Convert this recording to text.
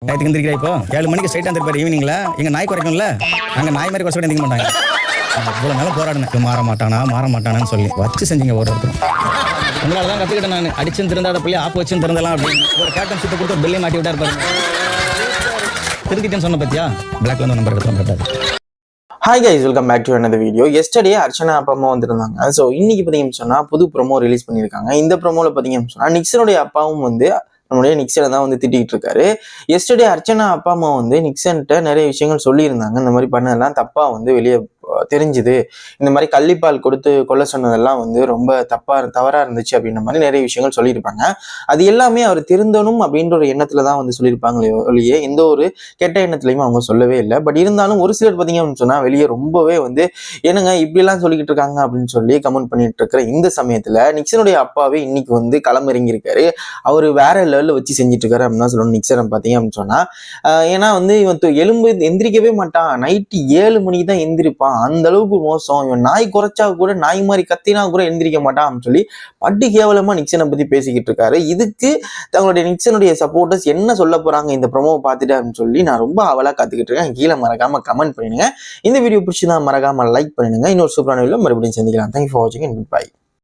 டயத்துக்கு எந்திரிக்கிறா இப்போ 7 மணிக்கு ஸ்ட்ரைட்டாக இருந்திருப்பாரு ஈவினிங்ல. எங்கள் நாய் குறைக்கும்ல, அங்கே நாய் மாதிரி குறைச்சு எந்திரிக்க மாட்டாங்க. இவ்வளோ நாளும் போராடுனேன், மாற மாட்டானான்னு சொல்லி வச்சு செஞ்சீங்க ஒருத்தரும். உங்களால தான் கற்றுக்கிட்டேன் நான். அடிச்சுன்னு திருந்தாத பிள்ளை ஆப்பு வச்சுன்னு திருந்தலாம் அப்படின்னு ஒரு கேப்டன்ஷிப்பை கொடுத்து ஒரு பில்லையும் மாட்டி விட்டா இருப்பாரு. திருத்திட்டேன்னு சொன்ன பத்தியா பிளாக்ல வந்து நம்பர் எடுத்து போட்டாரு. Hi guys, welcome back to another video. Yesterday Archana அப்பா அம்மா வந்திருந்தாங்க. ஸோ இன்னைக்கு பார்த்தீங்கன்னு சொன்னால் புது ப்ரோமோ ரிலீஸ் பண்ணியிருக்காங்க. இந்த ப்ரோமோவில் பார்த்தீங்கன்னு சொன்னால் நிக்சனுடைய அப்பாவும் வந்து நம்மளுடைய நிக்சனை தான் வந்து திட்டிகிட்டு இருக்காரு. எஸ்டர்டே அர்ச்சனா அப்பா அம்மா வந்து நிக்சன்கிட்ட நிறைய விஷயங்கள் சொல்லியிருந்தாங்க. இந்த மாதிரி பண்ணதெல்லாம் தப்பா வந்து வெளியே தெரிஞ்சுது, இந்த மாதிரி கள்ளிப்பால் கொடுத்து கொல்ல சொன்னதெல்லாம் வந்து ரொம்ப தவறா இருந்துச்சு அப்படின்ற மாதிரி நிறைய விஷயங்கள் சொல்லியிருப்பாங்க. அது எல்லாமே அவர் திருந்தணும் அப்படின்ற ஒரு எண்ணத்துல தான் வந்து சொல்லியிருப்பாங்களே ஒழிய எந்த ஒரு கெட்ட எண்ணத்துலையும் அவங்க சொல்லவே இல்லை. பட் இருந்தாலும் ஒரு சிலர் பார்த்தீங்க அப்படின்னு சொன்னா வெளியே ரொம்பவே வந்து என்னங்க இப்படிலாம் சொல்லிக்கிட்டு இருக்காங்க அப்படின்னு சொல்லி கமெண்ட் பண்ணிட்டு இருக்கிற இந்த சமயத்துல நிக்சனுடைய அப்பாவே இன்னைக்கு வந்து களமிறங்கியிருக்காரு. அவர் வேற லெவலில் வச்சு செஞ்சுட்டு இருக்காரு அப்படின்னு தான் சொல்லணும் நிக்சனை பார்த்தீங்க அப்படின்னு சொன்னா. ஏன்னா வந்து இவன் எலும்பு எந்திரிக்கவே மாட்டான், நைட்டு 7 மணிக்கு தான் எந்திரிப்பான், அந்த அளவுக்கு மோசம், இவன் நாய் குறைச்சா கூட நாய் மாதிரி கத்தினா கூட எந்திரிக்க மாட்டான் அப்படின்னு சொல்லி பட்டு கேவலமா நிக்சனை பத்தி பேசிக்கிட்டு இருக்காரு. இதுக்கு தங்களுடைய நிக்சனுடைய சப்போர்ட்டர்ஸ் என்ன சொல்ல போறாங்க இந்த ப்ரோமோவை பார்த்துட்டு அப்படின்னு சொல்லி நான் ரொம்ப அவலா காத்துக்கிட்டு இருக்கேன். கீழே மறக்காம கமெண்ட் பண்ணிடுங்க. இந்த வீடியோ பிடிச்சிதான் மறக்காம லைக் பண்ணிடுங்க. இன்னொரு சூப்பரான வீடியோ மறுபடியும் சந்திக்கலாம். தேங்க்யூ ஃபார் வாட்சிங் அண்ட் குட் பை.